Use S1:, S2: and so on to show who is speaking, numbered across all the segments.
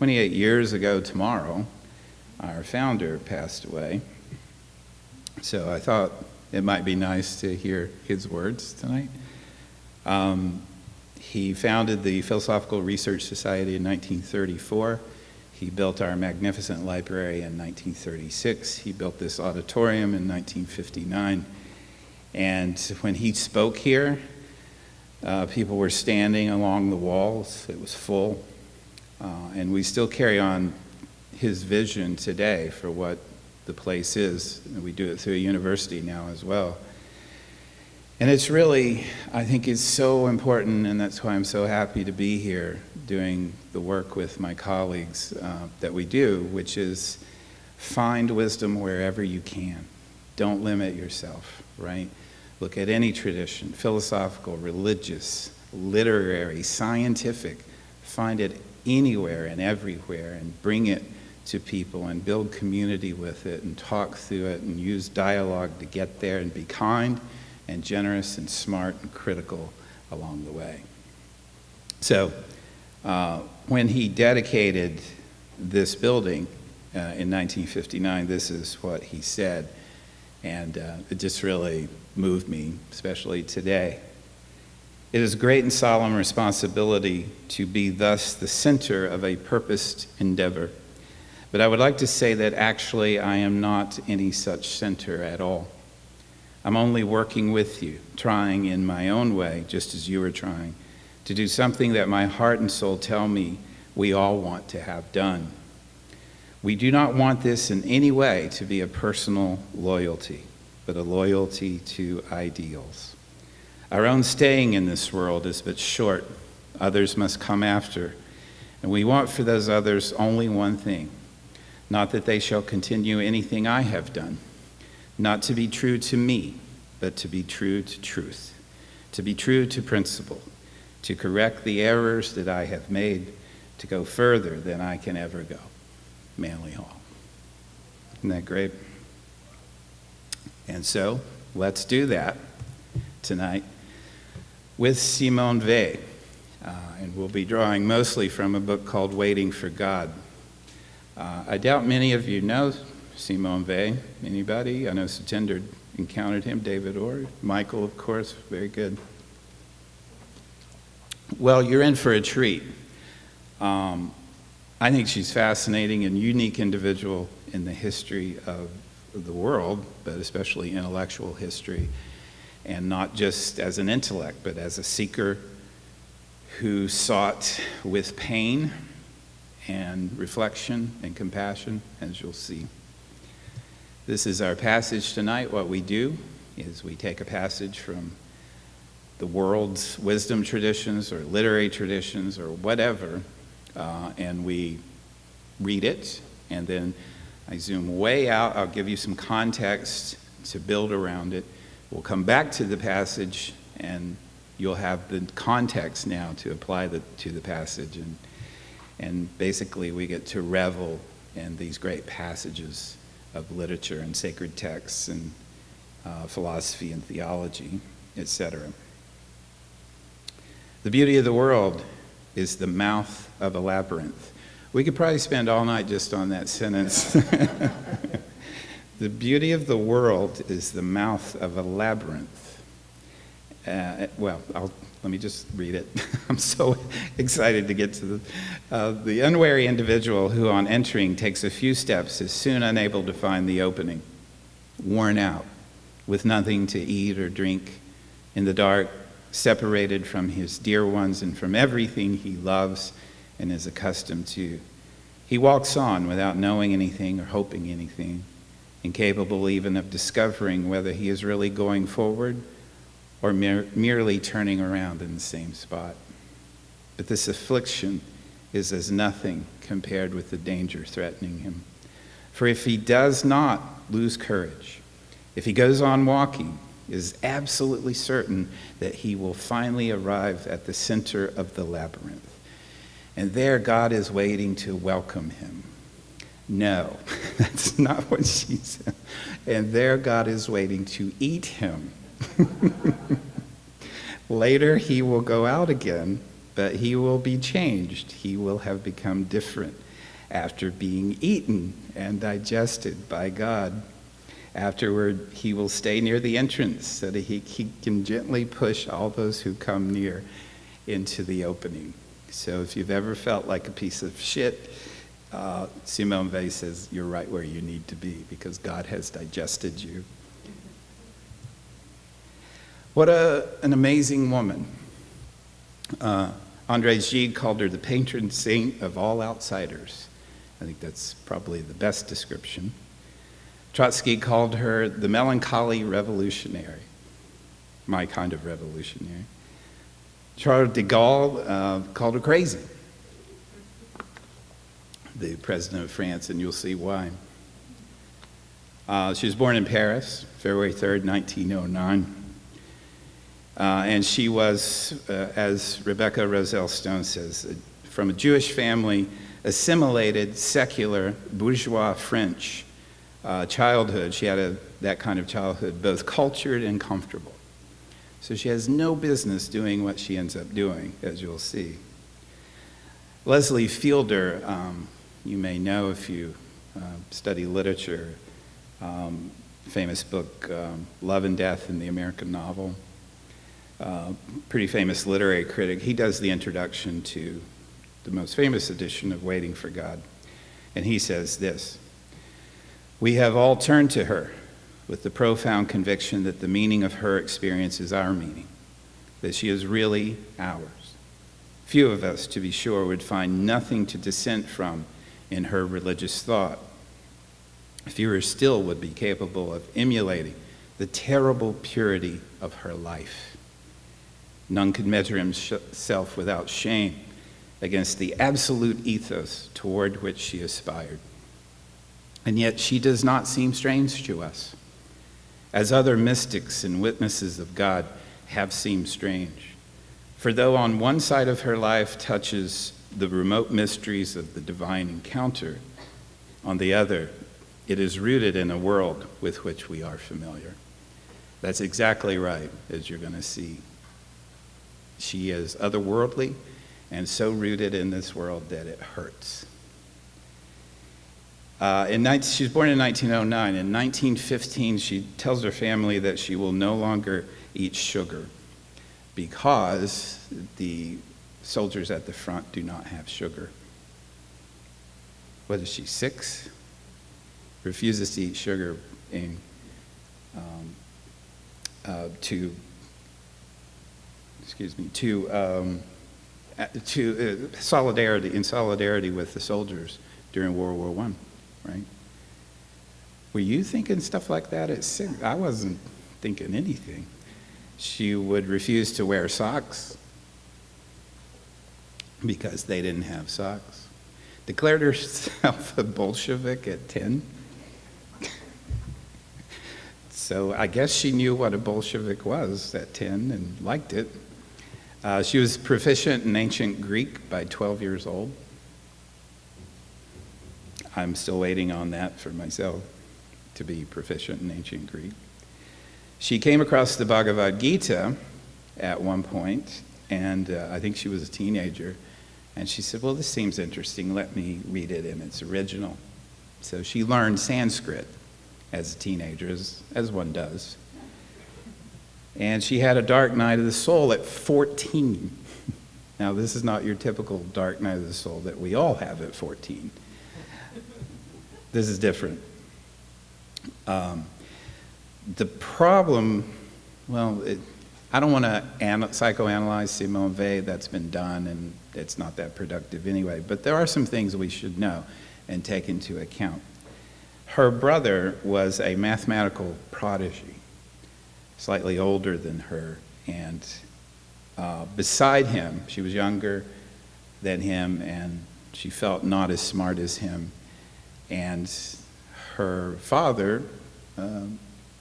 S1: 28 years ago tomorrow, our founder passed away. So I thought it might be nice to hear his words tonight. He founded the Philosophical Research Society in 1934. He built our magnificent library in 1936. He built this auditorium in 1959. And when he spoke here, people were standing along the walls. It was full. And we still carry on his vision today for what the place is. And we do it through a university now as well. And it's really, I think it's so important, and that's why I'm so happy to be here doing the work with my colleagues that we do, which is find wisdom wherever you can. Don't limit yourself, right? Look at any tradition, philosophical, religious, literary, scientific. Find it anywhere and everywhere and bring it to people and build community with it and talk through it and use dialogue to get there and be kind and generous and smart and critical along the way. So when he dedicated this building in 1959, this is what he said, and it just really moved me, especially today. It is a great and solemn responsibility to be thus the center of a purposed endeavor. But I would like to say that actually I am not any such center at all. I'm only working with you, trying in my own way, just as you are trying, to do something that my heart and soul tell me we all want to have done. We do not want this in any way to be a personal loyalty, but a loyalty to ideals. Our own staying in this world is but short. Others must come after. And we want for those others only one thing, not that they shall continue anything I have done. Not to be true to me, but to be true to truth, to be true to principle, to correct the errors that I have made, to go further than I can ever go. Manly Hall. Isn't that great? And so, let's do that tonight with Simone Weil. And we'll be drawing mostly from a book called Waiting for God. I doubt many of you know Simone Weil. Anybody? I know Satinder encountered him. David Orr. Michael, of course. Very good. Well, you're in for a treat. I think she's fascinating and unique individual in the history of the world, but especially intellectual history, and not just as an intellect, but as a seeker who sought with pain and reflection and compassion, as you'll see. This is our passage tonight. What we do is we take a passage from the world's wisdom traditions or literary traditions or whatever, and we read it, and then I zoom way out. I'll give you some context to build around it. We'll come back to the passage, and you'll have the context now to apply to the passage, and basically we get to revel in these great passages of literature and sacred texts and philosophy and theology, etc. The beauty of the world is the mouth of a labyrinth. We could probably spend all night just on that sentence. The beauty of the world is the mouth of a labyrinth. Let me just read it. I'm so excited to get to the unwary individual who on entering takes a few steps is soon unable to find the opening, worn out, with nothing to eat or drink, in the dark, separated from his dear ones and from everything he loves and is accustomed to. He walks on without knowing anything or hoping anything, incapable even of discovering whether he is really going forward or merely turning around in the same spot. But this affliction is as nothing compared with the danger threatening him. For if he does not lose courage, if he goes on walking, it is absolutely certain that he will finally arrive at the center of the labyrinth. And there God is waiting to welcome him. No, that's not what she said. And there God is waiting to eat him. Later he will go out again, but he will be changed. He will have become different. after being eaten and digested by God. Afterward, he will stay near the entrance so that he can gently push all those who come near into the opening. So if you've ever felt like a piece of shit, Simone Weil says you're right where you need to be because God has digested you. What an amazing woman. André Gide called her the patron saint of all outsiders. I think that's probably the best description. Trotsky called her the melancholy revolutionary, my kind of revolutionary. Charles de Gaulle called her crazy, the president of France, and you'll see why. She was born in Paris, February 3rd, 1909. And she was, as Rebecca Roselle Stone says, from a Jewish family, assimilated, secular, bourgeois French childhood. She had that kind of childhood, both cultured and comfortable. So she has no business doing what she ends up doing, as you'll see. Leslie Fielder, you may know if you study literature, famous book, Love and Death in the American Novel. Pretty famous literary critic. He does the introduction to the most famous edition of Waiting for God. And he says this: "We have all turned to her with the profound conviction that the meaning of her experience is our meaning, that she is really ours. Few of us, to be sure, would find nothing to dissent from in her religious thought. Fewer still would be capable of emulating the terrible purity of her life. None could measure himself without shame against the absolute ethos toward which she aspired. And yet she does not seem strange to us, as other mystics and witnesses of God have seemed strange. For though on one side of her life touches the remote mysteries of the divine encounter, on the other, it is rooted in a world with which we are familiar." That's exactly right, as you're going to see. She is otherworldly and so rooted in this world that it hurts. She was born in 1909. In 1915, she tells her family that she will no longer eat sugar because the soldiers at the front do not have sugar. What is she, 6? Refuses to eat sugar in solidarity with the soldiers during World War I, right? Were you thinking stuff like that at 6? I wasn't thinking anything. She would refuse to wear socks because they didn't have socks. Declared herself a Bolshevik at 10. So I guess she knew what a Bolshevik was at 10 and liked it. She was proficient in ancient Greek by 12 years old. I'm still waiting on that for myself, to be proficient in ancient Greek. She came across the Bhagavad Gita at one point, and I think she was a teenager, and she said, well, this seems interesting, let me read it in its original. So she learned Sanskrit as a teenager, as one does. And she had a dark night of the soul at 14. Now, this is not your typical dark night of the soul that we all have at 14. This is different. The problem, I don't want to psychoanalyze Simone Weil. That's been done, and it's not that productive anyway. But there are some things we should know and take into account. Her brother was a mathematical prodigy, slightly older than her, and beside him, she was younger than him, and she felt not as smart as him. And her father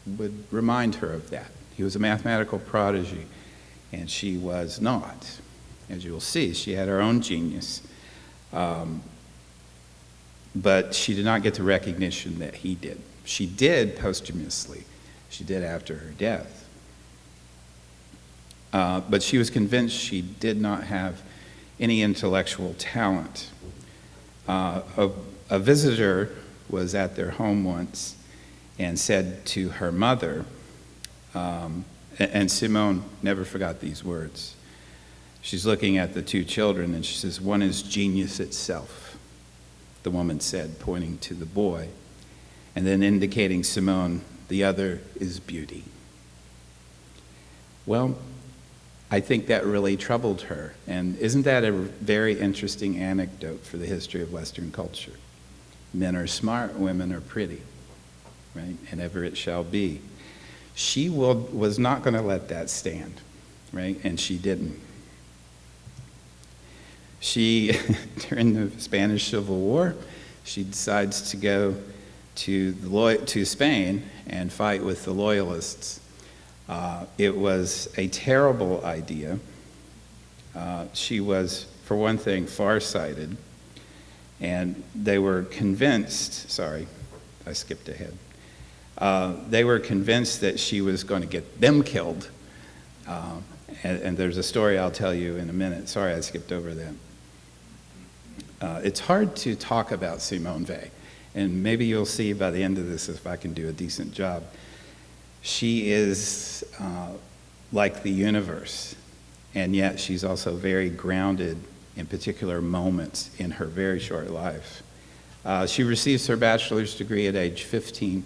S1: would remind her of that. He was a mathematical prodigy, and she was not. As you'll see, she had her own genius. But she did not get the recognition that he did. She did posthumously. She did after her death. But she was convinced she did not have any intellectual talent. A visitor was at their home once and said to her mother, and Simone never forgot these words. She's looking at the two children and she says, "One is genius itself," the woman said, pointing to the boy, and then indicating Simone, "The other is beauty." Well, I think that really troubled her. And isn't that a very interesting anecdote for the history of Western culture? Men are smart, women are pretty, right? And ever it shall be. She was not going to let that stand, right? And she didn't. She, during the Spanish Civil War, she decides to go to Spain and fight with the Loyalists. It was a terrible idea. She was, for one thing, farsighted, and they were convinced, sorry, I skipped ahead. They were convinced that she was going to get them killed. And there's a story I'll tell you in a minute. Sorry, I skipped over that. It's hard to talk about Simone Weil, and maybe you'll see by the end of this if I can do a decent job. She is like the universe, and yet she's also very grounded in particular moments in her very short life. She receives her bachelor's degree at age 15.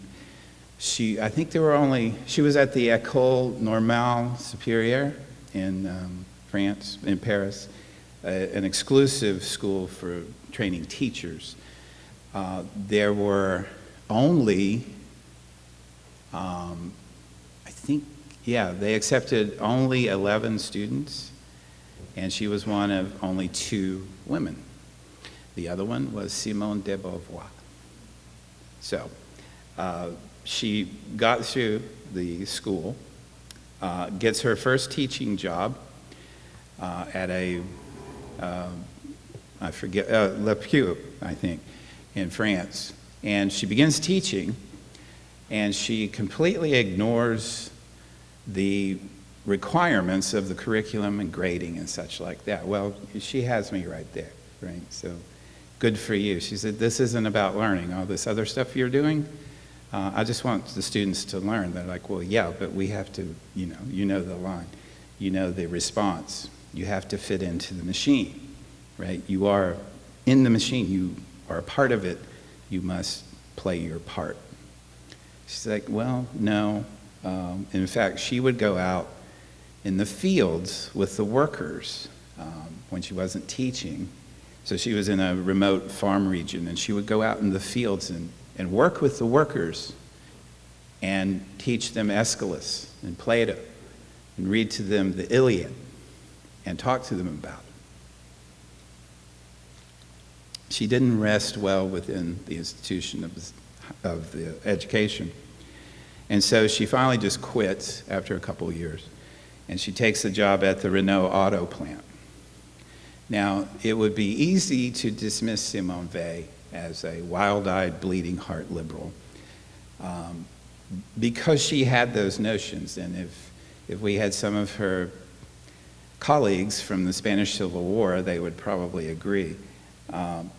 S1: She was at the École Normale Supérieure in France, in Paris, an exclusive school for training teachers. There were only, they accepted only 11 students, and she was one of only 2 women. The other one was Simone de Beauvoir. So she got through the school, gets her first teaching job at a, Labyrinth, I think, in France. And she begins teaching, and she completely ignores the requirements of the curriculum and grading and such like that. Well, she has me right there, right? So good for you. She said, "This isn't about learning. All this other stuff you're doing, I just want the students to learn." They're like, "Well, yeah, but we have to, you know the line, you know the response. You have to fit into the machine, right? You are in the machine. You are a part of it. You must play your part." She's like, "Well, no." In fact, she would go out in the fields with the workers when she wasn't teaching. So she was in a remote farm region, and she would go out in the fields and work with the workers and teach them Aeschylus and Plato and read to them the Iliad and talk to them about it. She didn't rest well within the institution of the education. And so she finally just quits after a couple of years, and she takes a job at the Renault auto plant. Now, it would be easy to dismiss Simone Weil as a wild-eyed, bleeding-heart liberal because she had those notions. And if we had some of her colleagues from the Spanish Civil War, they would probably agree.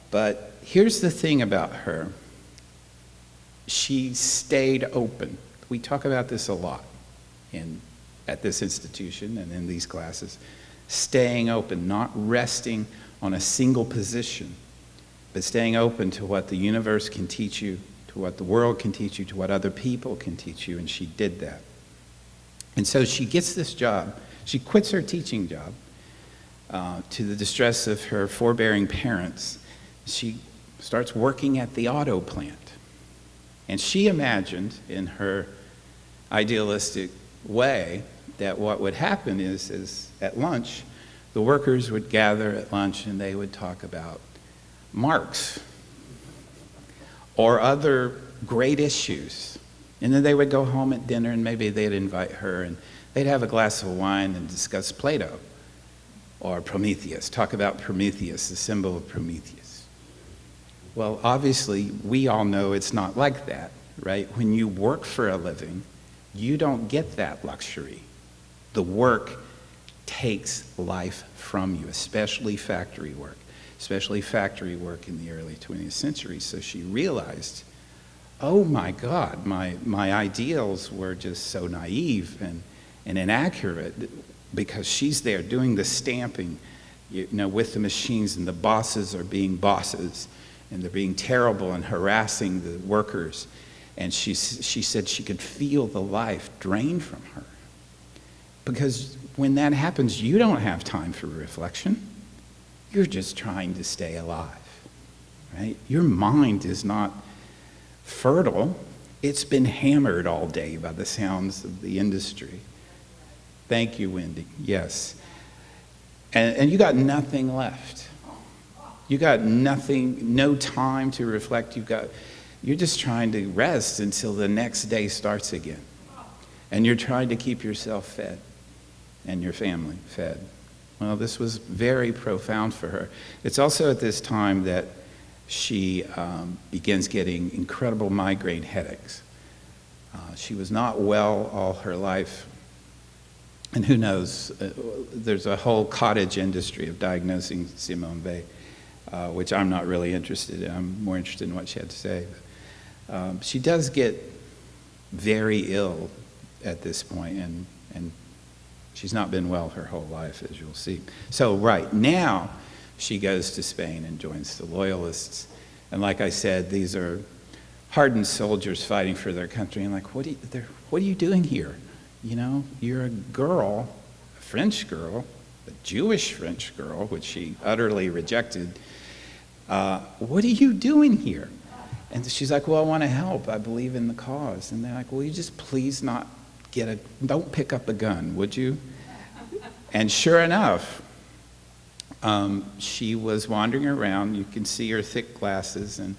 S1: But here's the thing about her. She stayed open. We talk about this a lot at this institution and in these classes. Staying open, not resting on a single position, but staying open to what the universe can teach you, to what the world can teach you, to what other people can teach you, and she did that. And so she gets this job. She quits her teaching job to the distress of her forbearing parents. She starts working at the auto plant. And she imagined in her idealistic way that what would happen is at lunch, the workers would gather at lunch and they would talk about Marx or other great issues. And then they would go home at dinner and maybe they'd invite her and they'd have a glass of wine and discuss Plato or Prometheus, talk about Prometheus, the symbol of Prometheus. Well, obviously, we all know it's not like that, right? When you work for a living, you don't get that luxury. The work takes life from you, especially factory work. especially factory work in the early 20th century. So she realized, oh my God, my ideals were just so naive and inaccurate, because she's there doing the stamping, with the machines, and the bosses are being bosses, and they're being terrible and harassing the workers. And she said she could feel the life drain from her. Because when that happens, you don't have time for reflection. You're just trying to stay alive, right? Your mind is not fertile. It's been hammered all day by the sounds of the industry. Thank you, Wendy. Yes. And you got nothing left. You got nothing, no time to reflect. You're just trying to rest until the next day starts again. And you're trying to keep yourself fed and your family fed. Well, this was very profound for her. It's also at this time that she begins getting incredible migraine headaches. She was not well all her life. And who knows, there's a whole cottage industry of diagnosing Simone Weil, which I'm not really interested in. I'm more interested in what she had to say. But, she does get very ill at this point, and she's not been well her whole life, as you'll see. So right now, she goes to Spain and joins the Loyalists. And like I said, these are hardened soldiers fighting for their country. And like, what are you doing here? You're a girl, a French girl, a Jewish French girl, which she utterly rejected. What are you doing here? And she's like, well, I want to help. I believe in the cause. And they're like, will you just please not don't pick up a gun, would you? And sure enough, she was wandering around. You can see her thick glasses, and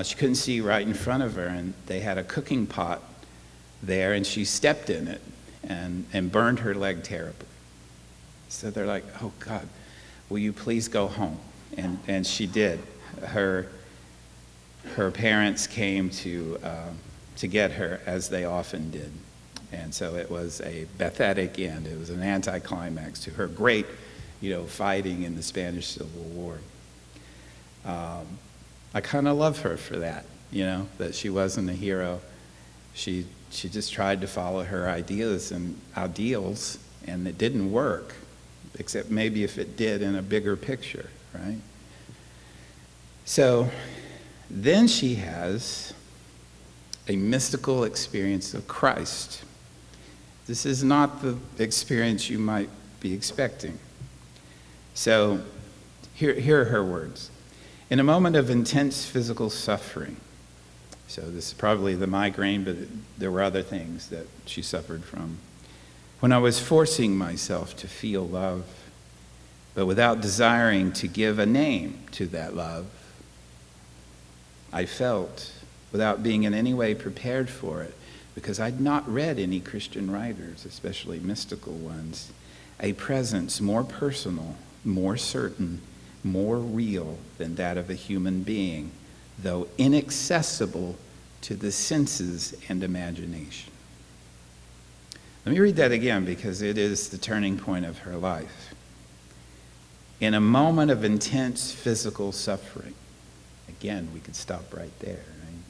S1: she couldn't see right in front of her. And they had a cooking pot there, and she stepped in it and burned her leg terribly. So they're like, oh God, will you please go home? And she did. Her parents came to get her, as they often did. And so it was a pathetic end. It was an anticlimax to her great, fighting in the Spanish Civil War. I kind of love her for that, that she wasn't a hero. She just tried to follow her ideas and ideals, and it didn't work, except maybe if it did in a bigger picture, right? So then she has a mystical experience of Christ. This is not the experience you might be expecting. So here are her words. In a moment of intense physical suffering, so this is probably the migraine, but there were other things that she suffered from. When I was forcing myself to feel love, but without desiring to give a name to that love, I felt, without being in any way prepared for it, because I'd not read any Christian writers, especially mystical ones, a presence more personal, more certain, more real than that of a human being, though inaccessible to the senses and imagination. Let me read that again, because it is the turning point of her life. In a moment of intense physical suffering, again, we could stop right there, right?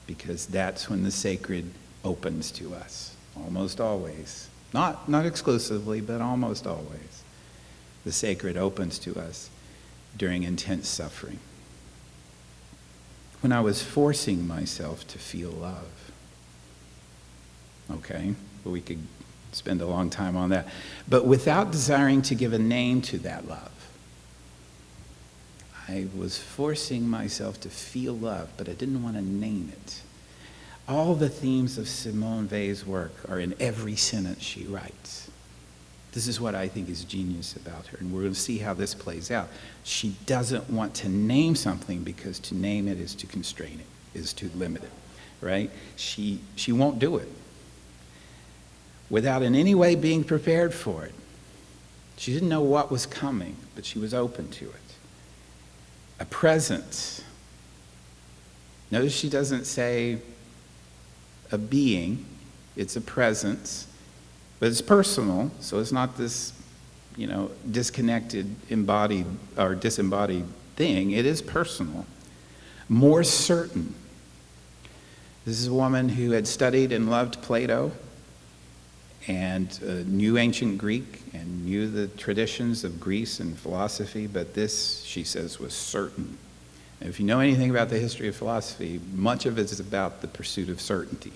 S1: Because that's when the sacred opens to us, almost always. Not exclusively, but almost always. The sacred opens to us during intense suffering. When I was forcing myself to feel love. Okay, well, we could spend a long time on that. But without desiring to give a name to that love. I was forcing myself to feel love, but I didn't want to name it. All the themes of Simone Weil's work are in every sentence she writes. This is what I think is genius about her, and we're going to see how this plays out. She doesn't want to name something, because to name it is to constrain it, is to limit it, right? She won't do it without in any way being prepared for it. She didn't know what was coming, but she was open to it. A presence. Notice she doesn't say a being, it's a presence, but it's personal, so it's not this disconnected, embodied or disembodied thing. It is personal. More certain. This is a woman who had studied and loved Plato and knew ancient Greek and knew the traditions of Greece and philosophy, but this, she says, was certain. And if you know anything about the history of philosophy, much of it is about the pursuit of certainty.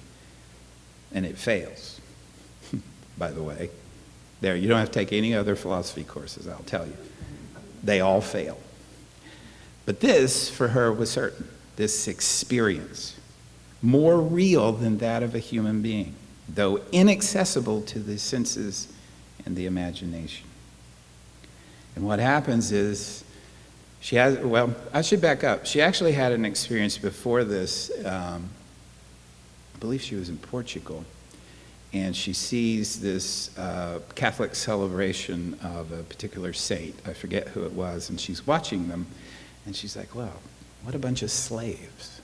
S1: And it fails, by the way. There, you don't have to take any other philosophy courses, I'll tell you. They all fail. But this, for her, was certain. This experience, more real than that of a human being, though inaccessible to the senses and the imagination. And what happens is, I should back up. She actually had an experience before this. I believe she was in Portugal. And she sees this Catholic celebration of a particular saint. I forget who it was. And she's watching them. And she's like, wow, what a bunch of slaves.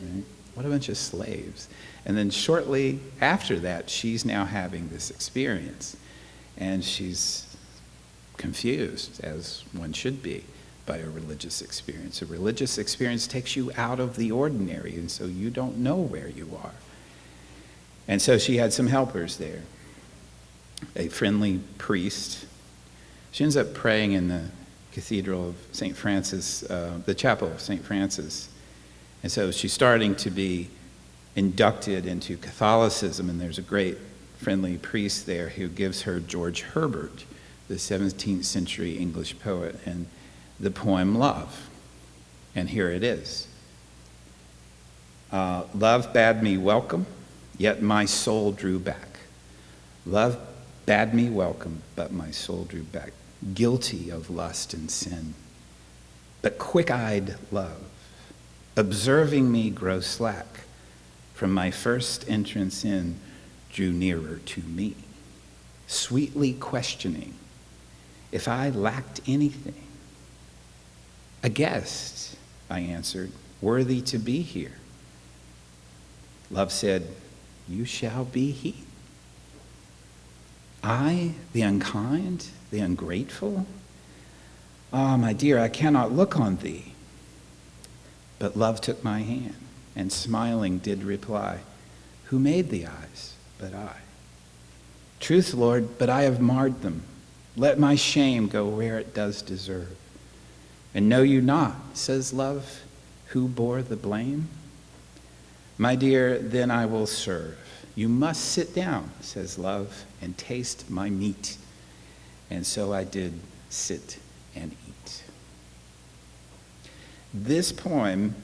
S1: Right? What a bunch of slaves. And then shortly after that, she's now having this experience. And she's confused, as one should be, by a religious experience. A religious experience takes you out of the ordinary, and so you don't know where you are. And so she had some helpers there, a friendly priest. She ends up praying in the Cathedral of St. Francis, the Chapel of St. Francis. And so she's starting to be inducted into Catholicism, and there's a great friendly priest there who gives her George Herbert, the 17th century English poet, and the poem Love. And here it is. Love bade me welcome, yet my soul drew back. Love bade me welcome, but my soul drew back, guilty of lust and sin. But quick-eyed love, observing me grow slack, from my first entrance in, drew nearer to me, sweetly questioning if I lacked anything. A guest, I answered, worthy to be here. Love said, you shall be he. I, the unkind, the ungrateful? Ah, my dear, I cannot look on thee. But love took my hand, and smiling did reply, who made the eyes but I? Truth, Lord, but I have marred them. Let my shame go where it does deserve. And know you not, says love, who bore the blame? My dear, then I will serve. You must sit down, says love, and taste my meat. And so I did sit and eat. This poem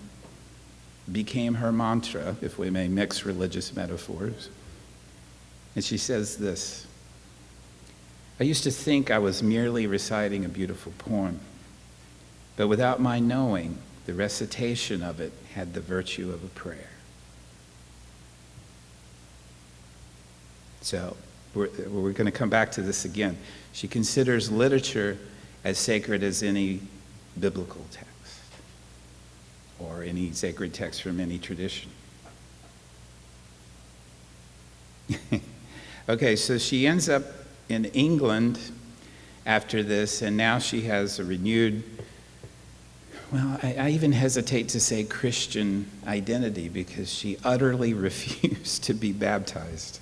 S1: became her mantra, if we may mix religious metaphors. And she says this: I used to think I was merely reciting a beautiful poem, but without my knowing, the recitation of it had the virtue of a prayer. So we're going to come back to this again. She considers literature as sacred as any biblical text or any sacred text from any tradition. Okay, so she ends up in England after this, and now she has a renewed, well, I even hesitate to say Christian identity, because she utterly refused to be baptized.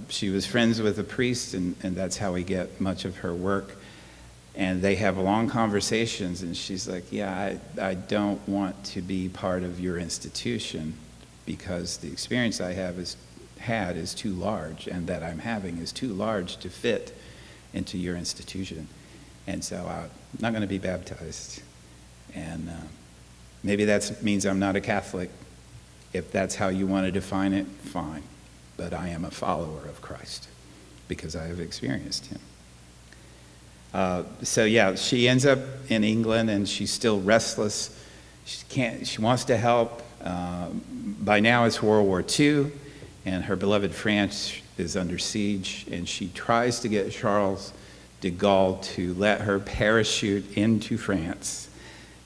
S1: She was friends with a priest, and that's how we get much of her work. And they have long conversations, and she's like, yeah, I don't want to be part of your institution, because the experience I have is too large, and that I'm having is too large to fit into your institution. And so I'm not going to be baptized. And maybe that means I'm not a Catholic. If that's how you want to define it, fine. But I am a follower of Christ because I have experienced him. So yeah, she ends up in England, and she's still restless. She wants to help. By now it's World War II, and her beloved France is under siege, and she tries to get Charles de Gaulle to let her parachute into France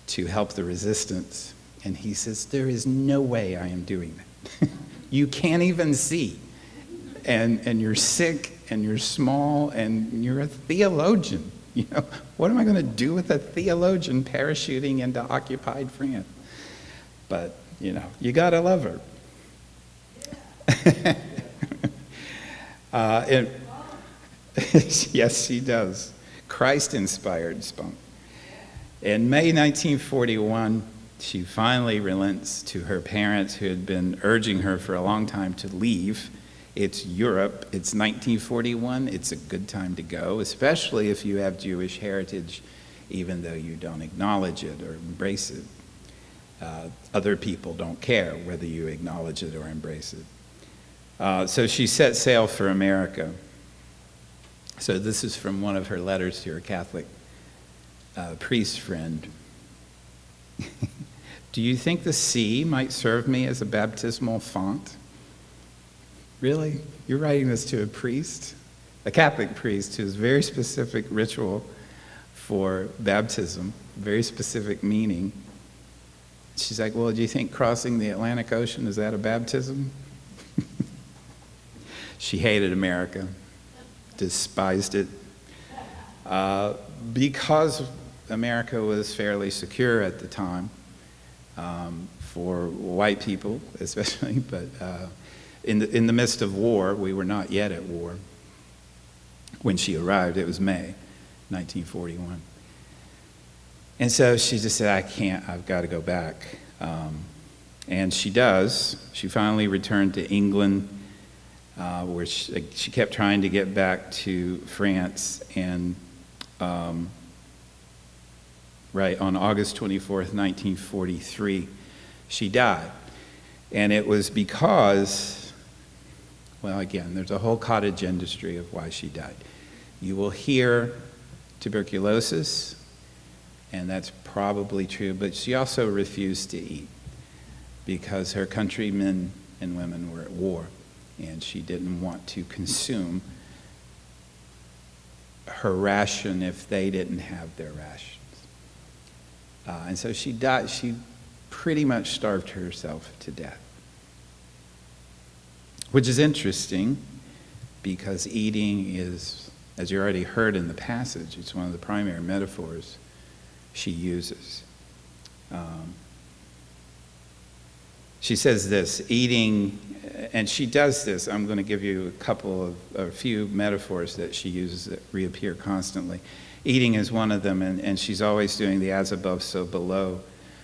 S1: to help the resistance. And he says, there is no way I am doing that. You can't even see. And you're sick, and you're small and you're a theologian. You know, what am I going to do with a theologian parachuting into occupied France? But, you know, you got to love her. Yes, she does. Christ-inspired spunk. In May 1941, she finally relents to her parents who had been urging her for a long time to leave. It's Europe. It's 1941. It's a good time to go, especially if you have Jewish heritage, even though you don't acknowledge it or embrace it. Other people don't care whether you acknowledge it or embrace it. So she set sail for America. So this is from one of her letters to her Catholic priest friend. Do you think the sea might serve me as a baptismal font? Really? You're writing this to a priest? A Catholic priest who has very specific ritual for baptism, very specific meaning. She's like, well, do you think crossing the Atlantic Ocean, is that a baptism? She hated America, despised it. Because America was fairly secure at the time, for white people especially, but in the midst of war, we were not yet at war. When she arrived, it was May 1941. And so she just said, I can't, I've got to go back. And she does. She finally returned to England, where she kept trying to get back to France. And right on August 24th, 1943, she died. And it was because, well, again, there's a whole cottage industry of why she died. You will hear tuberculosis, and that's probably true, but she also refused to eat because her countrymen and women were at war, and she didn't want to consume her ration if they didn't have their rations. And so she died. She pretty much starved herself to death, which is interesting because eating is, as you already heard in the passage, it's one of the primary metaphors she uses. She says this, eating, and she does this. I'm going to give you a few metaphors that she uses that reappear constantly. Eating is one of them, and she's always doing the as above, so below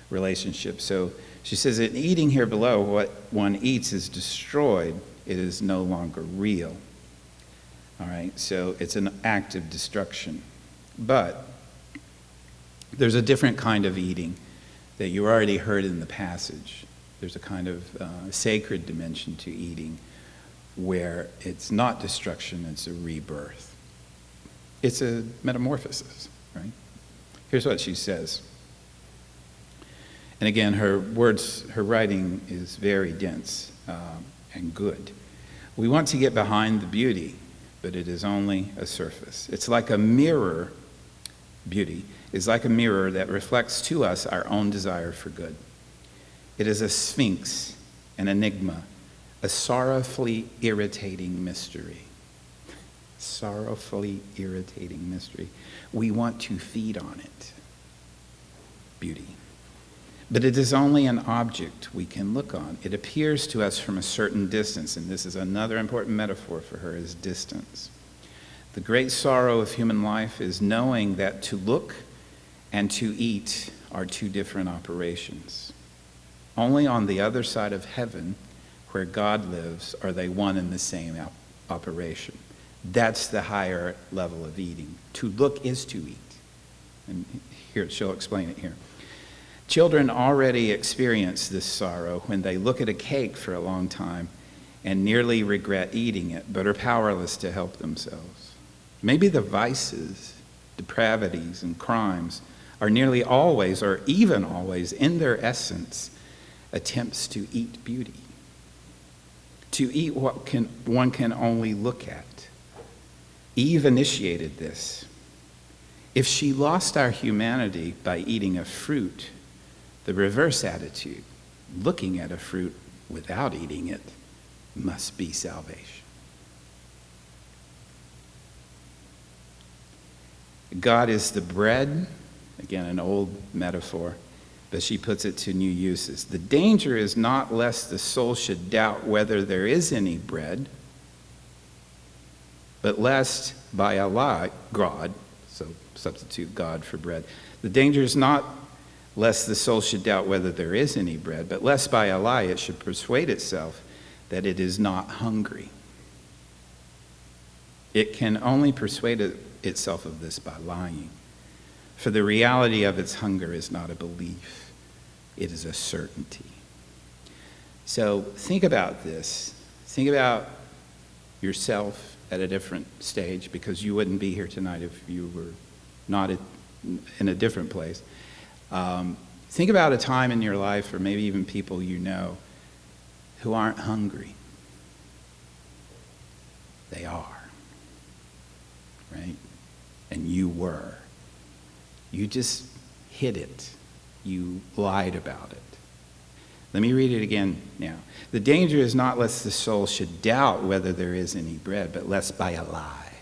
S1: relationship. So she says, in eating here below, what one eats is destroyed. It is no longer real. All right, so it's an act of destruction. But there's a different kind of eating that you already heard in the passage. There's a kind of sacred dimension to eating where it's not destruction, it's a rebirth. It's a metamorphosis, right? Here's what she says. And again, her writing is very dense and good. We want to get behind the beauty, but it is only a surface. It's like a mirror. Beauty is like a mirror that reflects to us our own desire for good. It is a sphinx, an enigma, a sorrowfully irritating mystery. Sorrowfully irritating mystery. We want to feed on it. Beauty. But it is only an object we can look on. It appears to us from a certain distance, and this is another important metaphor for her, is distance. The great sorrow of human life is knowing that to look and to eat are two different operations. Only on the other side of heaven, where God lives, are they one and the same operation. That's the higher level of eating. To look is to eat. And here, she'll explain it here. Children already experience this sorrow when they look at a cake for a long time and nearly regret eating it, but are powerless to help themselves. Maybe the vices, depravities, and crimes are nearly always, or even always, in their essence, attempts to eat beauty. To eat what one can only look at. Eve initiated this. If she lost our humanity by eating a fruit, the reverse attitude, looking at a fruit without eating it, must be salvation. God is the bread, again, an old metaphor, but she puts it to new uses. The danger is not lest the soul should doubt whether there is any bread, but lest by Allah, God, so substitute God for bread. The danger is not lest the soul should doubt whether there is any bread, but lest by Allah it should persuade itself that it is not hungry. It can only persuade itself of this by lying. For the reality of its hunger is not a belief, it is a certainty. So think about this. Think about yourself at a different stage, because you wouldn't be here tonight if you were not in a different place. Think about a time in your life, or maybe even people you know, who aren't hungry. They are, right? And you were. You just hid it. You lied about it. Let me read it again now. The danger is not lest the soul should doubt whether there is any bread, but lest by a lie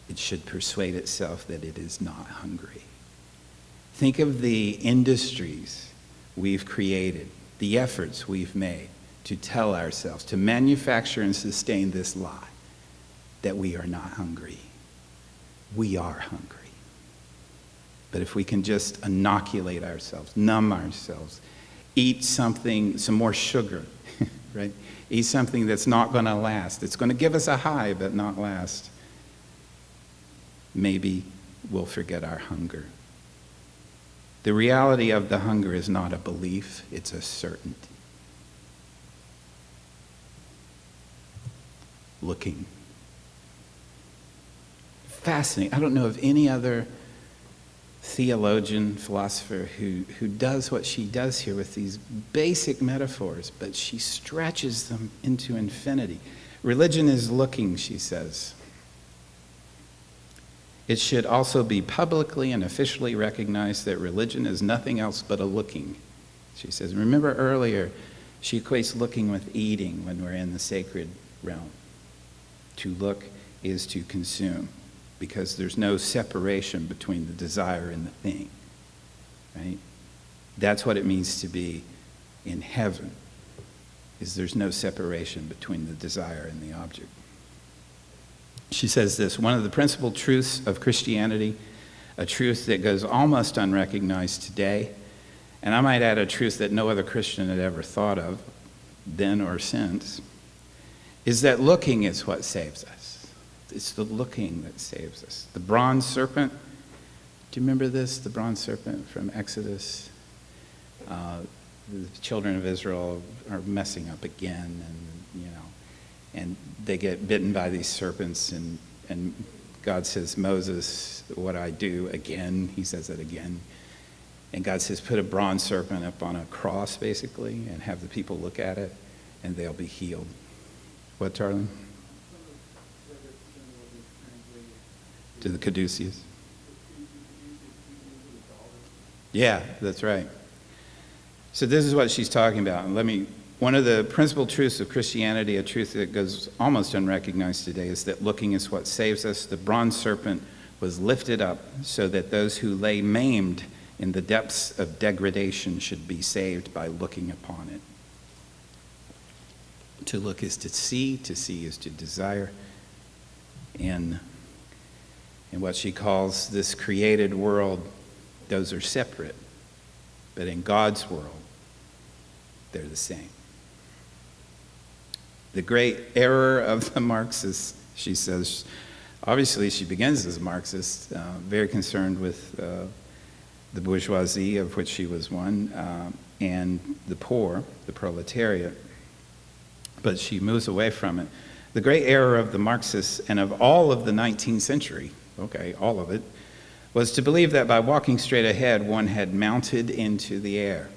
S1: it should persuade itself that it is not hungry. Think of the industries we've created, the efforts we've made to tell ourselves, to manufacture and sustain this lie that we are not hungry. We are hungry. But if we can just inoculate ourselves, numb ourselves, eat something, some more sugar, right? Eat something that's not going to last. It's going to give us a high, but not last. Maybe we'll forget our hunger. The reality of the hunger is not a belief, it's a certainty. Looking. Fascinating. I don't know of any other theologian, philosopher who does what she does here with these basic metaphors, but she stretches them into infinity. Religion is looking, she says. It should also be publicly and officially recognized that religion is nothing else but a looking, she says. Remember earlier, she equates looking with eating when we're in the sacred realm. To look is to consume, because there's no separation between the desire and the thing, right? That's what it means to be in heaven, is there's no separation between the desire and the object. She says this: one of the principal truths of Christianity, a truth that goes almost unrecognized today, and I might add a truth that no other Christian had ever thought of, then or since, is that looking is what saves us. It's the looking that saves us. The bronze serpent, do you remember this? The bronze serpent from Exodus? The children of Israel are messing up again, and they get bitten by these serpents, and God says, Moses, what I do again, he says it again. And God says, put a bronze serpent up on a cross, basically, and have the people look at it, and they'll be healed. What, Charlie? To the caduceus. Yeah, that's right. So this is what she's talking about. And one of the principal truths of Christianity, a truth that goes almost unrecognized today, is that looking is what saves us. The bronze serpent was lifted up so that those who lay maimed in the depths of degradation should be saved by looking upon it. To look is to see is to desire. And in what she calls this created world, those are separate. But in God's world, they're the same. The great error of the Marxists, she says, obviously she begins as a Marxist, very concerned with the bourgeoisie, of which she was one, and the poor, the proletariat, but she moves away from it. The great error of the Marxists and of all of the 19th century, okay, all of it, was to believe that by walking straight ahead, one had mounted into the air.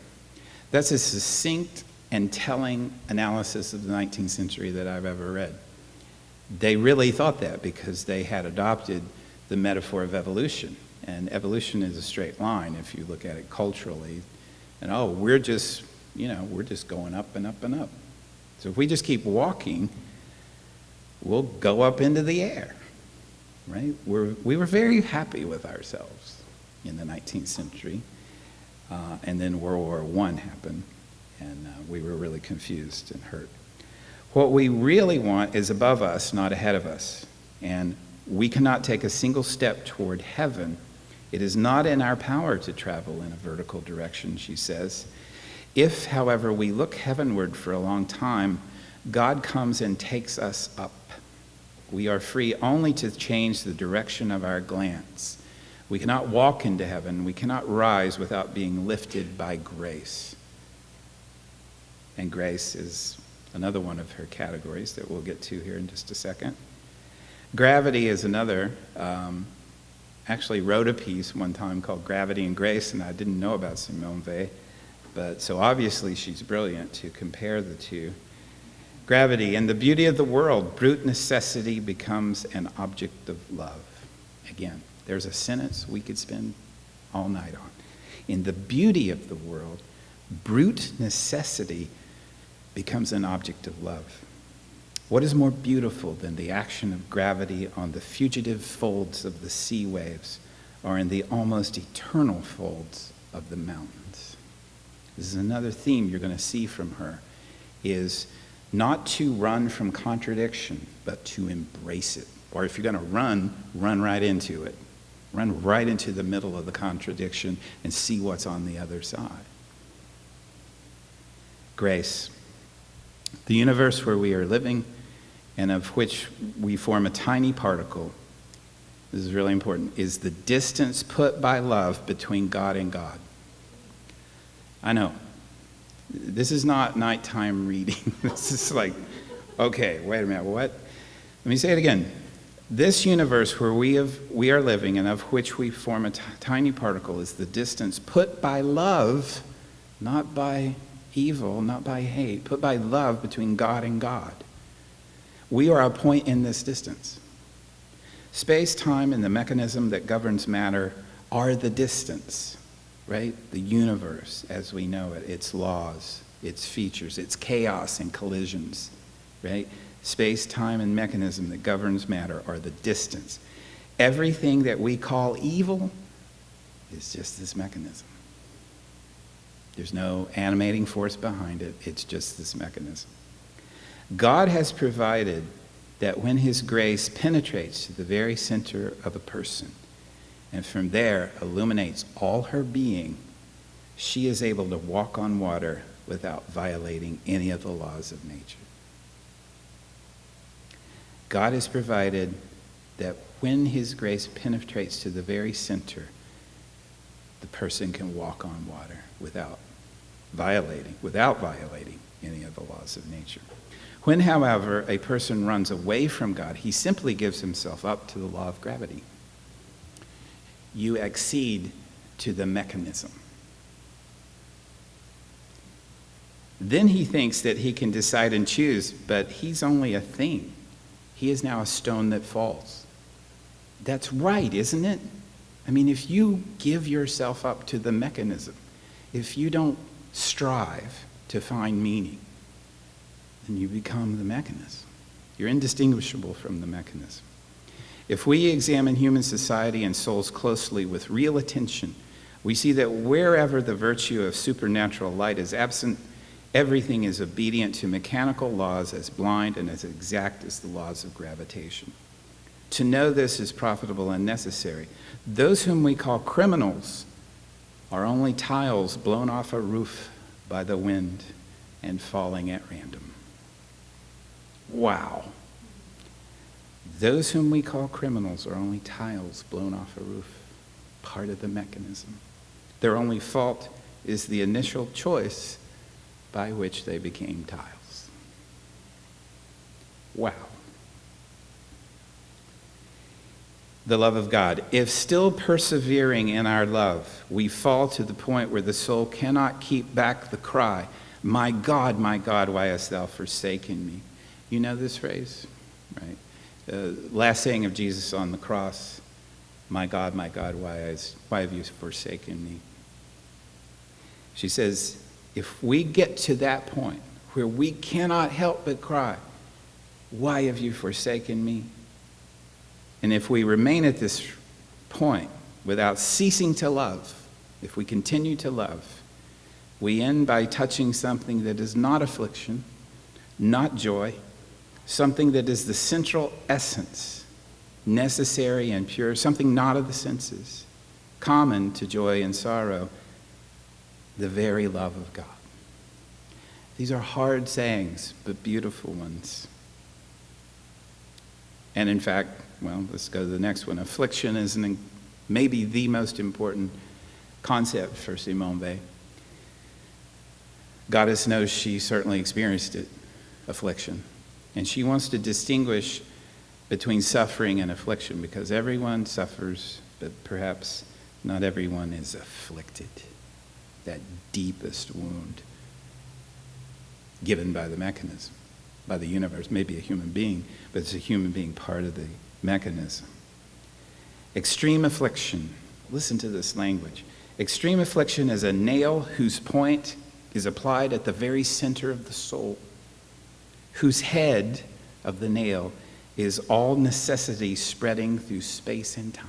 S1: That's a succinct and telling analysis of the 19th century that I've ever read. They really thought that because they had adopted the metaphor of evolution. And evolution is a straight line if you look at it culturally. And we're just going up and up and up. So if we just keep walking, we'll go up into the air. right? We were very happy with ourselves in the 19th century. And then World War I happened, and we were really confused and hurt. What we really want is above us, not ahead of us. And we cannot take a single step toward heaven. It is not in our power to travel in a vertical direction, she says. If, however, we look heavenward for a long time, God comes and takes us up. We are free only to change the direction of our glance. We cannot walk into heaven. We cannot rise without being lifted by grace. And grace is another one of her categories that we'll get to here in just a second. Gravity is another. Actually wrote a piece one time called Gravity and Grace, and I didn't know about Simone Weil. But so obviously she's brilliant to compare the two. Gravity, and the beauty of the world, brute necessity becomes an object of love. Again, there's a sentence we could spend all night on. In the beauty of the world, brute necessity becomes an object of love. What is more beautiful than the action of gravity on the fugitive folds of the sea waves or in the almost eternal folds of the mountains? This is another theme you're going to see from her, is not to run from contradiction, but to embrace it. Or if you're going to run right into it. Run right into the middle of the contradiction and see what's on the other side. Grace. The universe where we are living and of which we form a tiny particle, this is really important, is the distance put by love between God and God. I know. This is not nighttime reading. This is like, okay, wait a minute, what? Let me say it again. This universe where we are living and of which we form a tiny particle is the distance put by love, not by evil, not by hate, put by love between God and God. We are a point in this distance. Space, time, and the mechanism that governs matter are the distance, right? The universe as we know it, its laws, its features, its chaos and collisions, right? Space, time, and mechanism that governs matter are the distance. Everything that we call evil is just this mechanism. There's no animating force behind it. It's just this mechanism. God has provided that when his grace penetrates to the very center of a person and from there illuminates all her being, she is able to walk on water without violating any of the laws of nature. God has provided that when his grace penetrates to the very center, the person can walk on water without violating any of the laws of nature. When, however, a person runs away from God, he simply gives himself up to the law of gravity. You accede to the mechanism. Then he thinks that he can decide and choose, but he's only a thing. He is now a stone that falls. That's right, isn't it? I mean, if you give yourself up to the mechanism, if you don't strive to find meaning, then you become the mechanism. You're indistinguishable from the mechanism. If we examine human society and souls closely with real attention, we see that wherever the virtue of supernatural light is absent, everything is obedient to mechanical laws as blind and as exact as the laws of gravitation. To know this is profitable and necessary. Those whom we call criminals are only tiles blown off a roof by the wind and falling at random. Wow. Those whom we call criminals are only tiles blown off a roof, part of the mechanism. Their only fault is the initial choice by which they became tiles. Wow. The love of God. If still persevering in our love, we fall to the point where the soul cannot keep back the cry, my God, why hast thou forsaken me? You know this phrase, right? Last saying of Jesus on the cross, my God, why have you forsaken me? She says, if we get to that point where we cannot help but cry, why have you forsaken me? And if we remain at this point without ceasing to love, if we continue to love, we end by touching something that is not affliction, not joy, something that is the central essence, necessary and pure, something not of the senses, common to joy and sorrow, the very love of God. These are hard sayings, but beautiful ones. And in fact, well, let's go to the next one. Affliction is maybe the most important concept for Simone Weil. Goddess knows she certainly experienced it, affliction. And she wants to distinguish between suffering and affliction, because everyone suffers, but perhaps not everyone is afflicted. That deepest wound given by the mechanism, by the universe, maybe a human being, but it's a human being part of the mechanism. Extreme affliction, listen to this language. Extreme affliction is a nail whose point is applied at the very center of the soul, whose head of the nail is all necessity spreading through space and time.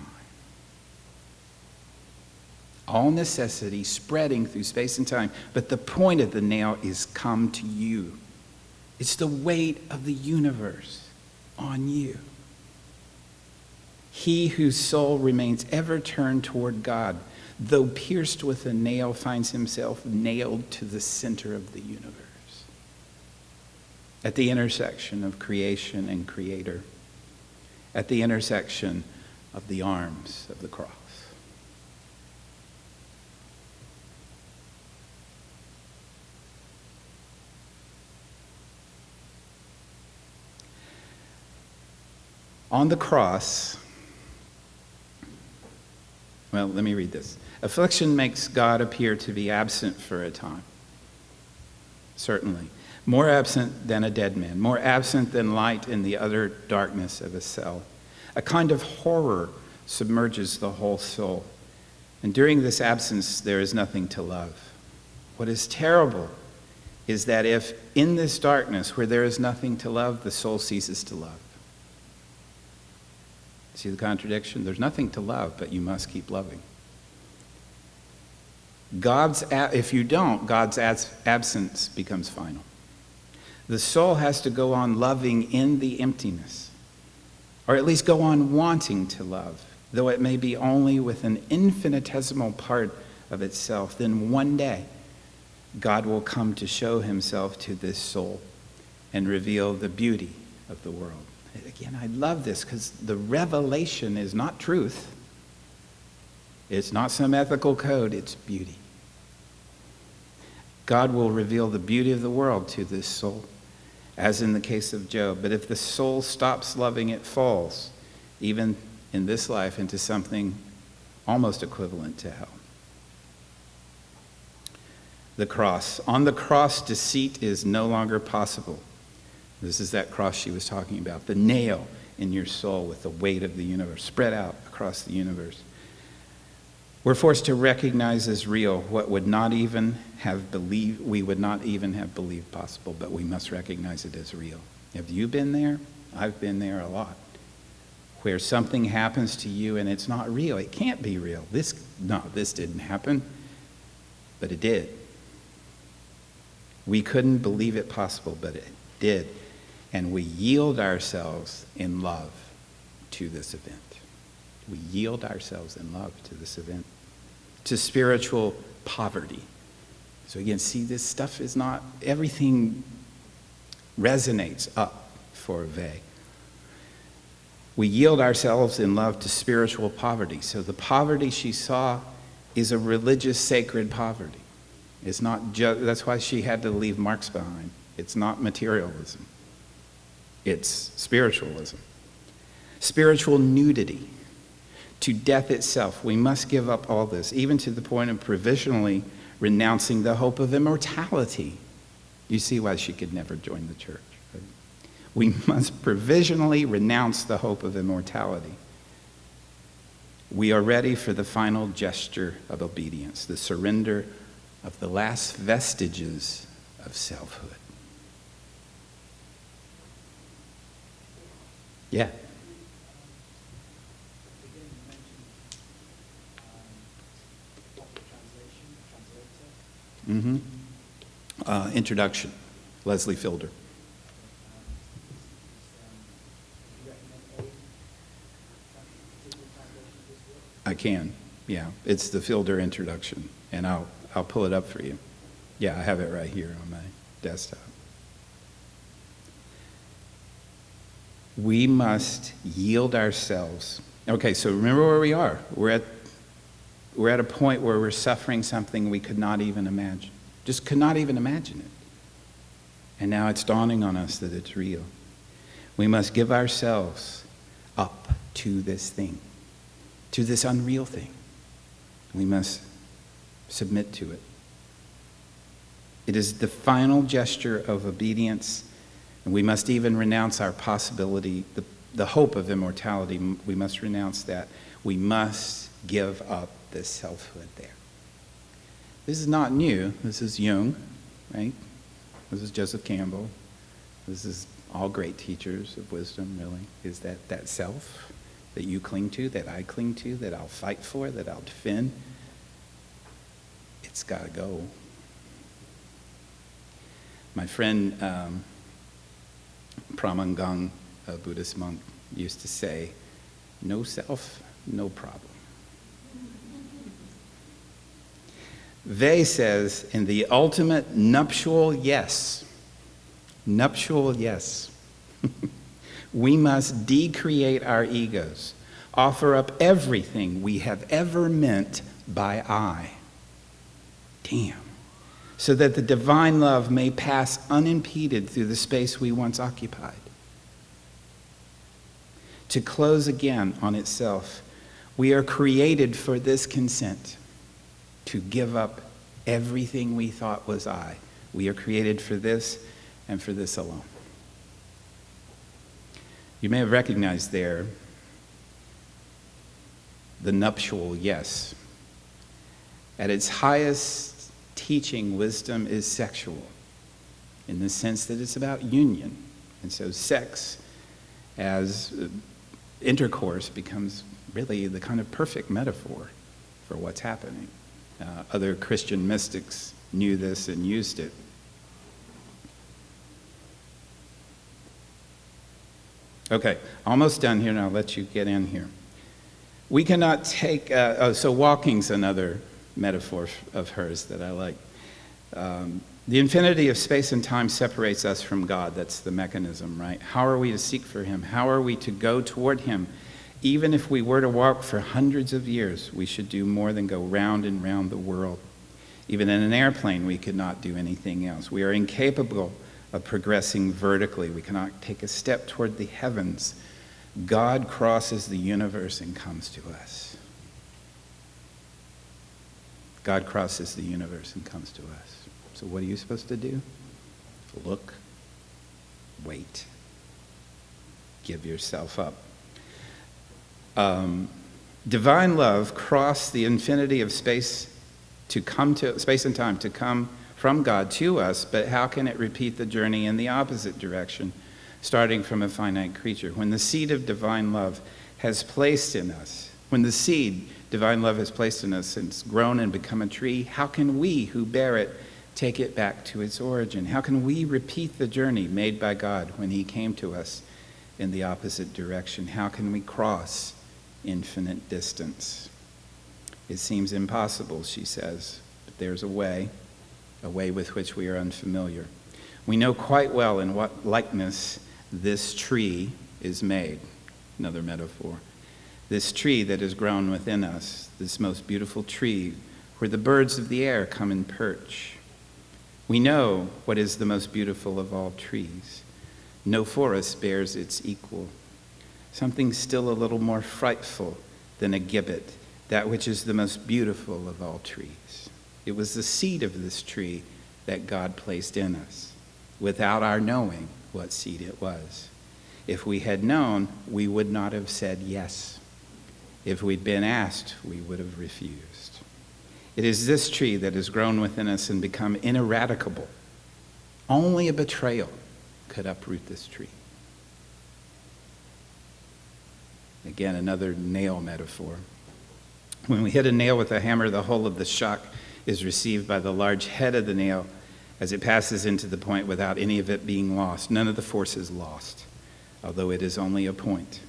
S1: All necessity spreading through space and time, but the point of the nail is come to you. It's the weight of the universe on you. He whose soul remains ever turned toward God, though pierced with a nail, finds himself nailed to the center of the universe, at the intersection of creation and creator, at the intersection of the arms of the cross. On the cross, well, let me read this. Affliction makes God appear to be absent for a time. Certainly. More absent than a dead man, more absent than light in the utter darkness of a cell. A kind of horror submerges the whole soul. And during this absence, there is nothing to love. What is terrible is that if in this darkness where there is nothing to love, the soul ceases to love. See the contradiction? There's nothing to love, but you must keep loving. If you don't, God's absence becomes final. The soul has to go on loving in the emptiness, or at least go on wanting to love, though it may be only with an infinitesimal part of itself. Then one day, God will come to show himself to this soul and reveal the beauty of the world. Again, I love this because the revelation is not truth. It's not some ethical code, it's beauty. God will reveal the beauty of the world to this soul, as in the case of Job. But if the soul stops loving, it falls, even in this life, into something almost equivalent to hell. The cross. On the cross, deceit is no longer possible. This is that cross she was talking about, the nail in your soul with the weight of the universe spread out across the universe. We're forced to recognize as real what we would not even have believed possible, but we must recognize it as real. Have you been there? I've been there a lot. Where something happens to you and it's not real. It can't be real. This didn't happen, but it did. We couldn't believe it possible, but it did. And we yield ourselves in love to this event. We yield ourselves in love to this event, to spiritual poverty. So again, see, this stuff is not, everything resonates up for Weil. We yield ourselves in love to spiritual poverty. So the poverty she saw is a religious, sacred poverty. It's not just, that's why she had to leave marks behind. It's not materialism. It's spiritualism. Spiritual nudity. To death itself. We must give up all this, even to the point of provisionally renouncing the hope of immortality. You see why she could never join the church. Right? We must provisionally renounce the hope of immortality. We are ready for the final gesture of obedience, the surrender of the last vestiges of selfhood. Yeah. Mm-hmm. Introduction, Leslie Fielder. I can, yeah. It's the Fielder introduction, and I'll pull it up for you. Yeah, I have it right here on my desktop. We must yield ourselves. Okay, so remember where we are. We're at a point where we're suffering something we could not even imagine. Just could not even imagine it. And now it's dawning on us that it's real. We must give ourselves up to this thing, to this unreal thing. We must submit to it. It is the final gesture of obedience, and we must even renounce our possibility, the hope of immortality. We must renounce that. We must give up this selfhood there. This is not new. This is Jung, right? This is Joseph Campbell. This is all great teachers of wisdom, really, is that self that you cling to, that I cling to, that I'll fight for, that I'll defend. It's got to go. My friend Pramangang, a Buddhist monk, used to say, no self, no problem. Weil says, in the ultimate nuptial yes, we must decreate our egos, offer up everything we have ever meant by I. Damn. So that the divine love may pass unimpeded through the space we once occupied. To close again on itself, we are created for this consent, to give up everything we thought was I. We are created for this and for this alone. You may have recognized there the nuptial yes. At its highest teaching, wisdom is sexual, in the sense that it's about union. And so sex as intercourse becomes really the kind of perfect metaphor for what's happening. Other Christian mystics knew this and used it. Okay, almost done here, and I'll let you get in here. We cannot take, so walking's another metaphor of hers that I like. The infinity of space and time separates us from God. That's the mechanism, right? How are we to seek for him? How are we to go toward him? Even if we were to walk for hundreds of years, we should do more than go round and round the world. Even in an airplane, we could not do anything else. We are incapable of progressing vertically. We cannot take a step toward the heavens. God crosses the universe and comes to us. God crosses the universe and comes to us. So what are you supposed to do? Look, wait, give yourself up. Divine love crossed the infinity of space and time to come from God to us, but how can it repeat the journey in the opposite direction, starting from a finite creature? When the seed of divine love has placed in us, when the seed divine love has placed in us and it's grown and become a tree, how can we who bear it take it back to its origin? How can we repeat the journey made by God when he came to us in the opposite direction? How can we cross infinite distance? It seems impossible, she says, but there's a way with which we are unfamiliar. We know quite well in what likeness this tree is made. Another metaphor. This tree that has grown within us, this most beautiful tree where the birds of the air come and perch. We know what is the most beautiful of all trees. No forest bears its equal. Something still a little more frightful than a gibbet, that which is the most beautiful of all trees. It was the seed of this tree that God placed in us, without our knowing what seed it was. If we had known, we would not have said yes. If we'd been asked, we would have refused. It is this tree that has grown within us and become ineradicable. Only a betrayal could uproot this tree. Again, another nail metaphor. When we hit a nail with a hammer, the hole of the shock is received by the large head of the nail as it passes into the point without any of it being lost. None of the force is lost, although it is only a point.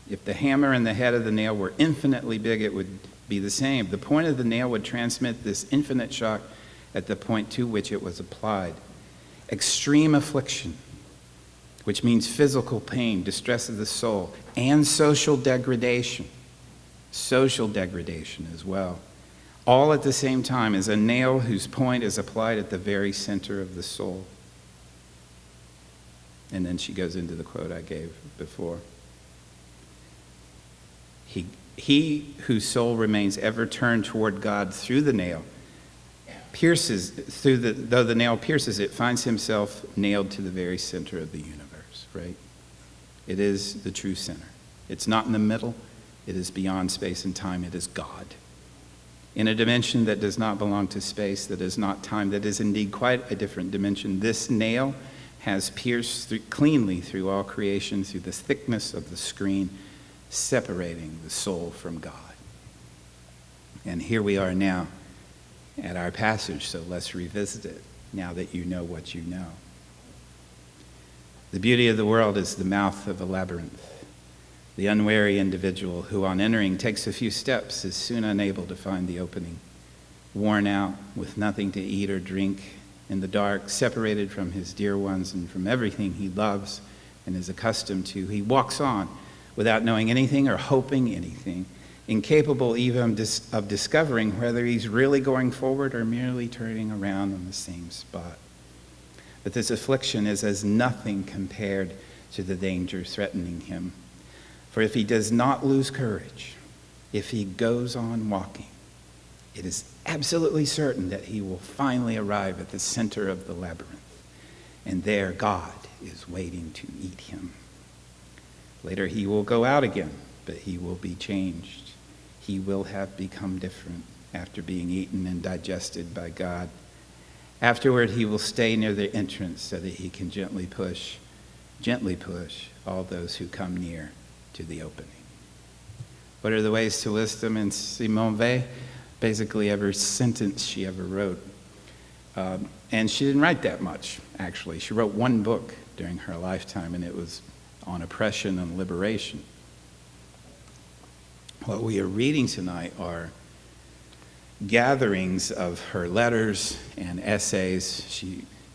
S1: If the hammer and the head of the nail were infinitely big, it would be the same. The point of the nail would transmit this infinite shock at the point to which it was applied. Extreme affliction, which means physical pain, distress of the soul, and social degradation as well, all at the same time, is a nail whose point is applied at the very center of the soul. And then she goes into the quote I gave before. He whose soul remains ever turned toward God through the nail, though the nail pierces it, finds himself nailed to the very center of the universe, right? It is the true center. It's not in the middle. It is beyond space and time. It is God. In a dimension that does not belong to space, that is not time, that is indeed quite a different dimension, this nail has pierced cleanly through all creation, through the thickness of the screen, separating the soul from God. And here we are now at our passage, so let's revisit it now that you know what you know. The beauty of the world is the mouth of a labyrinth. The unwary individual who, on entering, takes a few steps is soon unable to find the opening. Worn out, with nothing to eat or drink, in the dark, separated from his dear ones and from everything he loves and is accustomed to, he walks on without knowing anything or hoping anything, incapable even of discovering whether he's really going forward or merely turning around on the same spot. But this affliction is as nothing compared to the danger threatening him. For if he does not lose courage, if he goes on walking, it is absolutely certain that he will finally arrive at the center of the labyrinth, and there God is waiting to eat him. Later he will go out again, but he will be changed. He will have become different after being eaten and digested by God. Afterward, he will stay near the entrance so that he can gently push all those who come near to the opening. What are the ways to wisdom in Simone Weil? Basically every sentence she ever wrote. And she didn't write that much, actually. She wrote one book during her lifetime, and it was on oppression and liberation. What we are reading tonight are gatherings of her letters and essays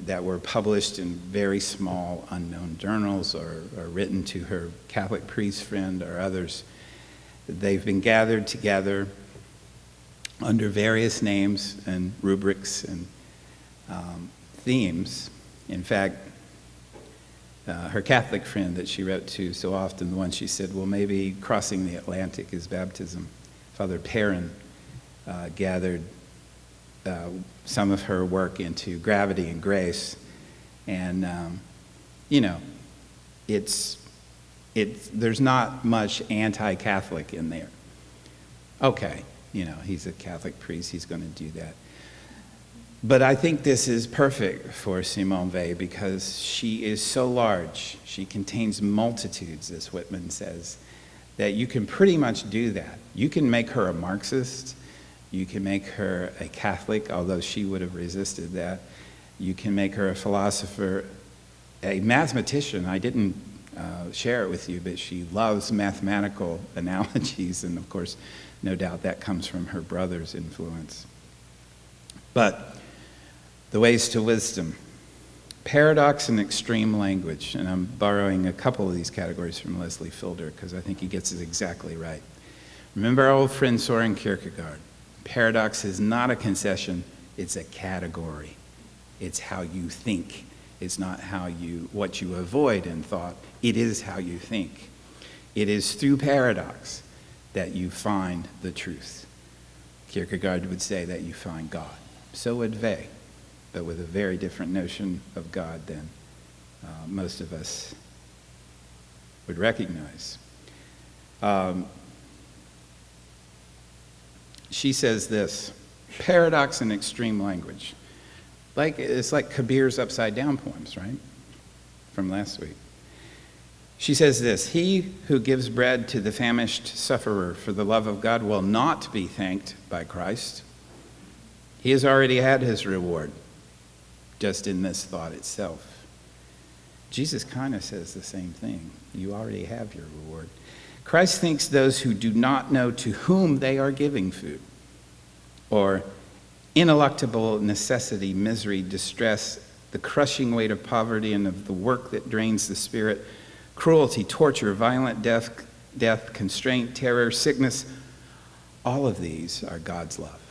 S1: that were published in very small, unknown journals or written to her Catholic priest friend or others. They've been gathered together under various names and rubrics and themes. In fact, her Catholic friend that she wrote to so often, the one she said, well, maybe crossing the Atlantic is baptism, Father Perrin, gathered some of her work into Gravity and Grace. And, there's not much anti-Catholic in there. Okay, he's a Catholic priest, he's going to do that. But I think this is perfect for Simone Weil because she is so large, she contains multitudes, as Whitman says, that you can pretty much do that. You can make her a Marxist, you can make her a Catholic, although she would have resisted that. You can make her a philosopher, a mathematician. I didn't share it with you, but she loves mathematical analogies, and of course, no doubt that comes from her brother's influence. But the ways to wisdom. Paradox and extreme language, and I'm borrowing a couple of these categories from Leslie Filder because I think he gets it exactly right. Remember our old friend Soren Kierkegaard. Paradox is not a concession, it's a category. It's how you think. It's not what you avoid in thought. It is how you think. It is through paradox that you find the truth. Kierkegaard would say that you find God. So would Weil, but with a very different notion of God than most of us would recognize. She says this, paradox and extreme language. It's like Kabir's upside down poems, right? From last week. She says this, he who gives bread to the famished sufferer for the love of God will not be thanked by Christ. He has already had his reward, just in this thought itself. Jesus kind of says the same thing. You already have your reward. Christ thinks those who do not know to whom they are giving food, or ineluctable necessity, misery, distress, the crushing weight of poverty and of the work that drains the spirit, cruelty, torture, violent death, constraint, terror, sickness, all of these are God's love.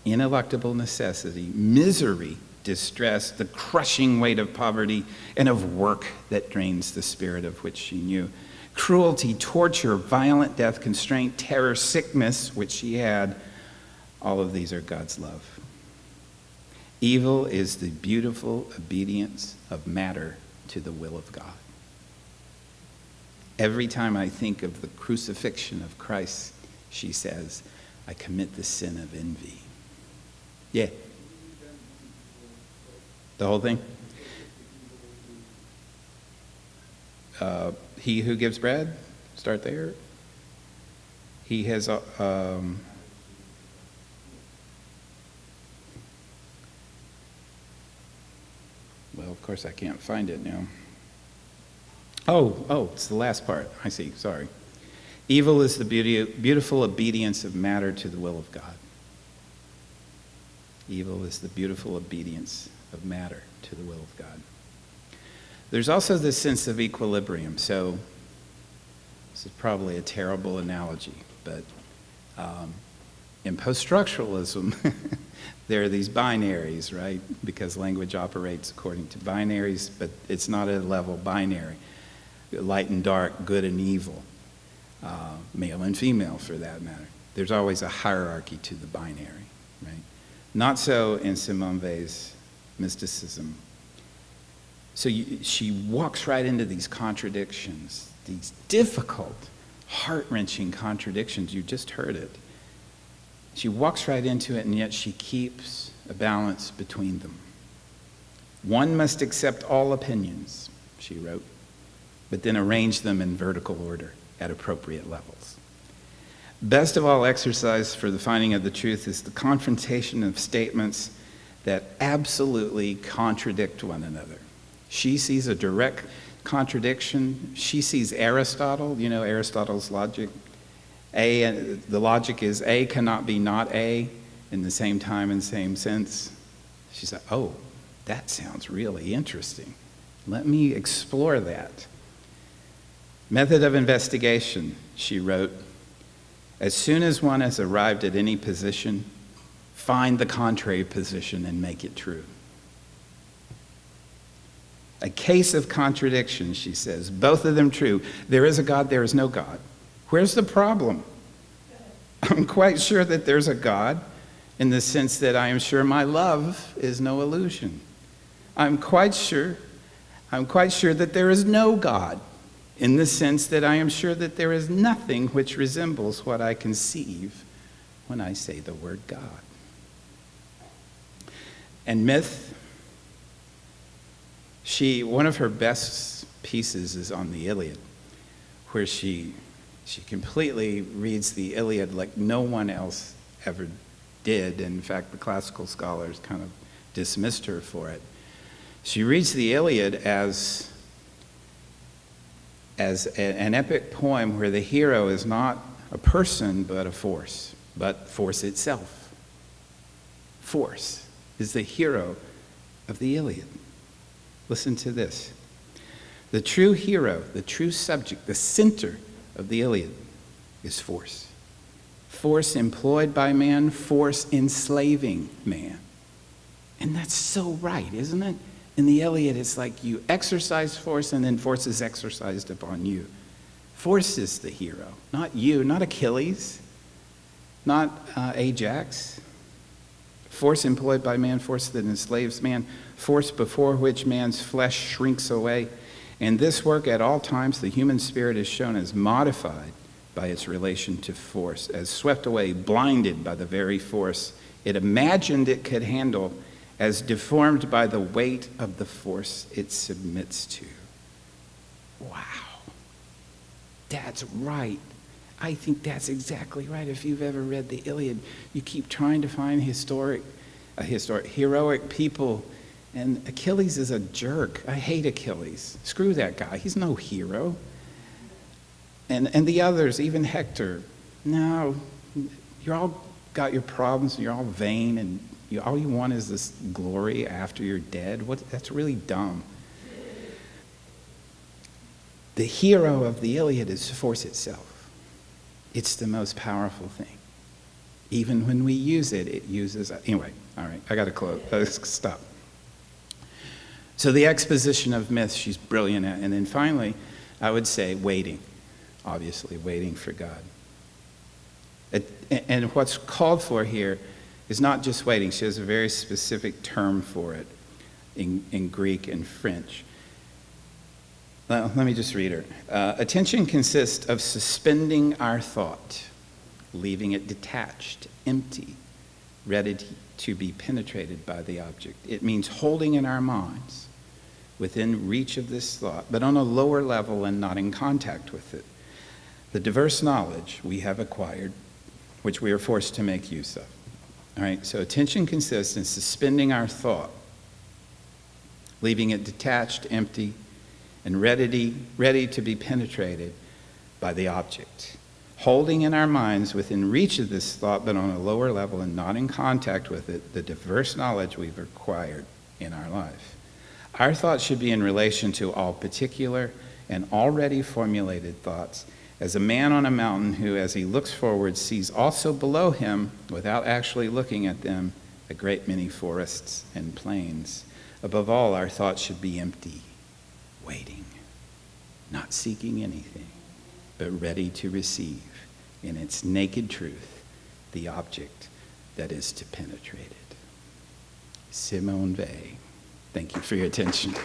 S1: Ineluctable necessity, misery, distress, the crushing weight of poverty and of work that drains the spirit, of which she knew. Cruelty, torture, violent death, constraint, terror, sickness, which she had, all of these are God's love. Evil is the beautiful obedience of matter to the will of God. Every time I think of the crucifixion of Christ, she says, I commit the sin of envy. Yeah. The whole thing? He who gives bread, start there. He has, well, of course I can't find it now. Oh, it's the last part. I see, sorry. Evil is the beautiful obedience of matter to the will of God. Evil is the beautiful obedience of matter to the will of God. There's also this sense of equilibrium. So this is probably a terrible analogy, but in post-structuralism, there are these binaries, right? Because language operates according to binaries, but it's not a level binary. Light and dark, good and evil, male and female for that matter. There's always a hierarchy to the binary, right? Not so in Simone Weil's mysticism. So she walks right into these contradictions, these difficult, heart-wrenching contradictions. You just heard it. She walks right into it, and yet she keeps a balance between them. One must accept all opinions, she wrote, but then arrange them in vertical order at appropriate levels. Best of all exercise for the finding of the truth is the confrontation of statements that absolutely contradict one another. She sees a direct contradiction. She sees Aristotle, you know Aristotle's logic. The logic is A cannot be not A in the same time and same sense. She said, oh, that sounds really interesting. Let me explore that. Method of investigation, she wrote, as soon as one has arrived at any position, find the contrary position and make it true. A case of contradiction, she says, both of them true. There is a God, there is no God. Where's the problem? I'm quite sure that there's a God in the sense that I am sure my love is no illusion. I'm quite sure that there is no God in the sense that I am sure that there is nothing which resembles what I conceive when I say the word God. And myth, one of her best pieces is on the Iliad, where she completely reads the Iliad like no one else ever did. In fact, the classical scholars kind of dismissed her for it. She reads the Iliad as an epic poem where the hero is not a person but a force, but force itself. Force is the hero of the Iliad. Listen to this. The true hero, the true subject, the center of the Iliad is force. Force employed by man, force enslaving man. And that's so right, isn't it? In the Iliad, it's like you exercise force and then force is exercised upon you. Force is the hero, not you, not Achilles, not Ajax. Force employed by man, force that enslaves man, force before which man's flesh shrinks away. In this work, at all times, the human spirit is shown as modified by its relation to force, as swept away, blinded by the very force it imagined it could handle, as deformed by the weight of the force it submits to. Wow. That's right. I think that's exactly right. If you've ever read the Iliad, you keep trying to find heroic people, and Achilles is a jerk. I hate Achilles. Screw that guy. He's no hero. And the others, even Hector, no, you're all got your problems, and you're all vain, and all you want is this glory after you're dead. That's really dumb. The hero of the Iliad is force itself. It's the most powerful thing. Even when we use it, it uses... Anyway, all right, I got to close. Stop. So the exposition of myths, she's brilliant at. And then finally, I would say waiting. Obviously, waiting for God. And what's called for here is not just waiting. She has a very specific term for it in Greek and French. Let me just read her. Attention consists of suspending our thought, leaving it detached, empty, ready to be penetrated by the object. It means holding in our minds, within reach of this thought, but on a lower level and not in contact with it, the diverse knowledge we have acquired, which we are forced to make use of. All right, so attention consists in suspending our thought, leaving it detached, empty, and ready to be penetrated by the object. Holding in our minds within reach of this thought, but on a lower level and not in contact with it, the diverse knowledge we've acquired in our life. Our thoughts should be in relation to all particular and already formulated thoughts, as a man on a mountain who, as he looks forward, sees also below him, without actually looking at them, a great many forests and plains. Above all, our thoughts should be empty, waiting, not seeking anything, but ready to receive in its naked truth the object that is to penetrate it. Simone Weil. Thank you for your attention.